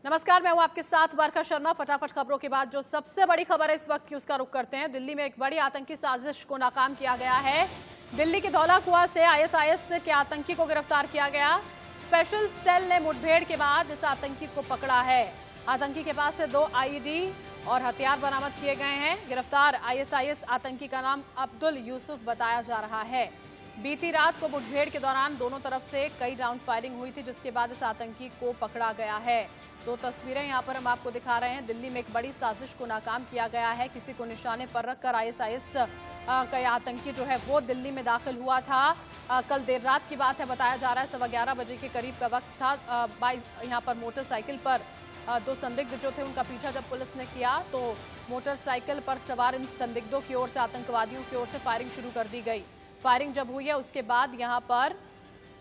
नमस्कार, मैं हूं आपके साथ बरखा शर्मा। फटाफट खबरों के बाद जो सबसे बड़ी खबर है इस वक्त की उसका रुख करते हैं। दिल्ली में एक बड़ी आतंकी साजिश को नाकाम किया गया है। दिल्ली के धौला कुआं से आईएसआईएस के आतंकी को गिरफ्तार किया गया। स्पेशल सेल ने मुठभेड़ के बाद इस आतंकी को पकड़ा है। आतंकी के पास से 2 आईईडी और हथियार बरामद किए गए हैं। गिरफ्तार आईएसआईएस आतंकी का नाम अब्दुल यूसुफ बताया जा रहा है। बीती रात को मुठभेड़ के दौरान दोनों तरफ से कई राउंड फायरिंग हुई थी, जिसके बाद इस आतंकी को पकड़ा गया है। 2 तस्वीरें यहां पर हम आपको दिखा रहे हैं। दिल्ली में एक बड़ी साजिश को नाकाम किया गया है। किसी को निशाने पर रखकर आईएसआईएस का आतंकी जो है वो दिल्ली में दाखिल हुआ था। कल देर रात की बात है, बताया जा रहा है 11:15 बजे के करीब का वक्त था। यहाँ पर मोटरसाइकिल पर 2 संदिग्ध जो थे उनका पीछा जब पुलिस ने किया तो मोटरसाइकिल पर सवार इन संदिग्धों की ओर से, आतंकवादियों की ओर से फायरिंग शुरू कर दी गई। फायरिंग जब हुई है उसके बाद यहां पर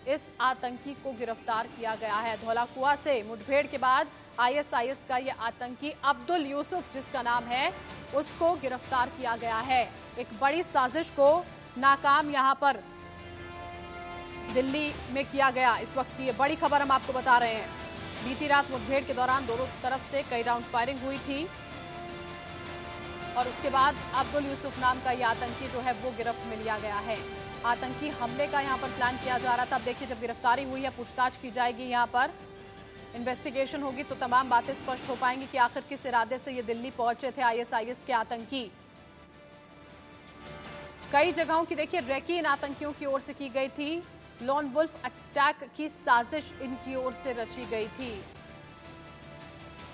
इस आतंकी को गिरफ्तार किया गया है। धौला कुआं से मुठभेड़ के बाद आईएसआईएस का ये आतंकी अब्दुल यूसुफ जिसका नाम है, उसको गिरफ्तार किया गया है। एक बड़ी साजिश को नाकाम यहां पर दिल्ली में किया गया। इस वक्त की ये बड़ी खबर हम आपको बता रहे हैं। बीती रात मुठभेड़ के दौरान दोनों तरफ से कई राउंड फायरिंग हुई थी और उसके बाद अब्दुल यूसुफ नाम का यह आतंकी जो है वो गिरफ्त में लिया गया है। आतंकी हमले का यहां पर प्लान किया जा रहा था। अब देखिए, जब गिरफ्तारी हुई है, पूछताछ की जाएगी, यहां पर इन्वेस्टिगेशन होगी तो तमाम बातें स्पष्ट हो पाएंगी कि आखिर किस इरादे से ये दिल्ली पहुंचे थे आईएसआईएस के आतंकी। कई जगहों की देखिए रेकी इन आतंकियों की ओर से की गई थी। लॉन वुल्फ अटैक की साजिश इनकी ओर से रची गई थी।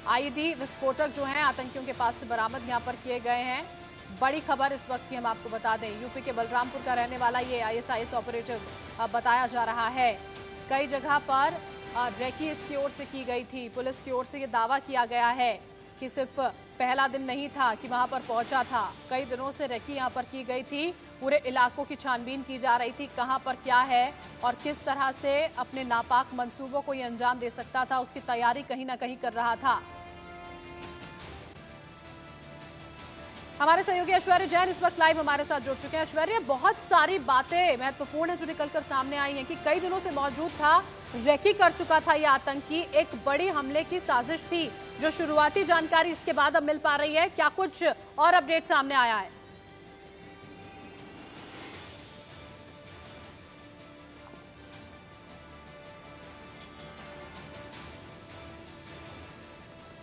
आईईडी विस्फोटक जो हैं आतंकियों के पास से बरामद यहां पर किए गए हैं। बड़ी खबर इस वक्त की हम आपको बता दें, यूपी के बलरामपुर का रहने वाला ये आईएसआईएस ऑपरेटिव बताया जा रहा है। कई जगह पर रेकी इसकी ओर से की गई थी। पुलिस की ओर से ये दावा किया गया है कि सिर्फ पहला दिन नहीं था कि वहां पर पहुंचा था, कई दिनों से रेकी यहां पर की गई थी। पूरे इलाकों की छानबीन की जा रही थी, कहां पर क्या है और किस तरह से अपने नापाक मंसूबों को ये अंजाम दे सकता था, उसकी तैयारी कहीं ना कहीं कर रहा था। हमारे सहयोगी ऐश्वर्या जैन इस वक्त लाइव हमारे साथ जुड़ चुके हैं। ऐश्वर्या, बहुत सारी बातें महत्वपूर्ण है जो निकलकर सामने आई हैं कि कई दिनों से मौजूद था, रेकी कर चुका था ये आतंकी। एक बड़ी हमले की साजिश थी। जो शुरुआती जानकारी इसके बाद अब मिल पा रही है, क्या कुछ और अपडेट सामने आया है?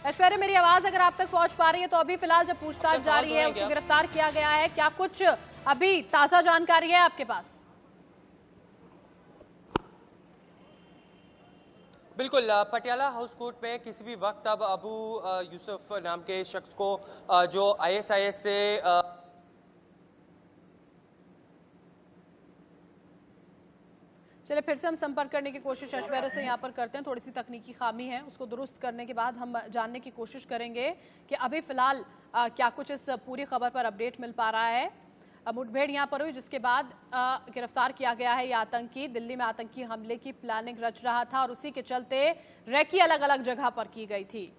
ऐश्वर्या, मेरी आवाज अगर आप तक पहुंच पा रही है तो अभी फिलहाल जब पूछताछ जारी है, उसको गिरफ्तार किया गया है, क्या कुछ अभी ताजा जानकारी है आपके पास? बिल्कुल, पटियाला हाउस कोर्ट में किसी भी वक्त अब अबू यूसुफ नाम के शख्स को जो आईएसआईएस से चलिए फिर से हम संपर्क करने की कोशिश ऐश्वर्या से यहाँ पर करते हैं। थोड़ी सी तकनीकी खामी है, उसको दुरुस्त करने के बाद हम जानने की कोशिश करेंगे कि अभी फिलहाल क्या कुछ इस पूरी खबर पर अपडेट मिल पा रहा है। मुठभेड़ यहाँ पर हुई जिसके बाद गिरफ्तार किया गया है ये आतंकी। दिल्ली में आतंकी हमले की प्लानिंग रच रहा था और उसी के चलते रेकी अलग अलग जगह पर की गई थी।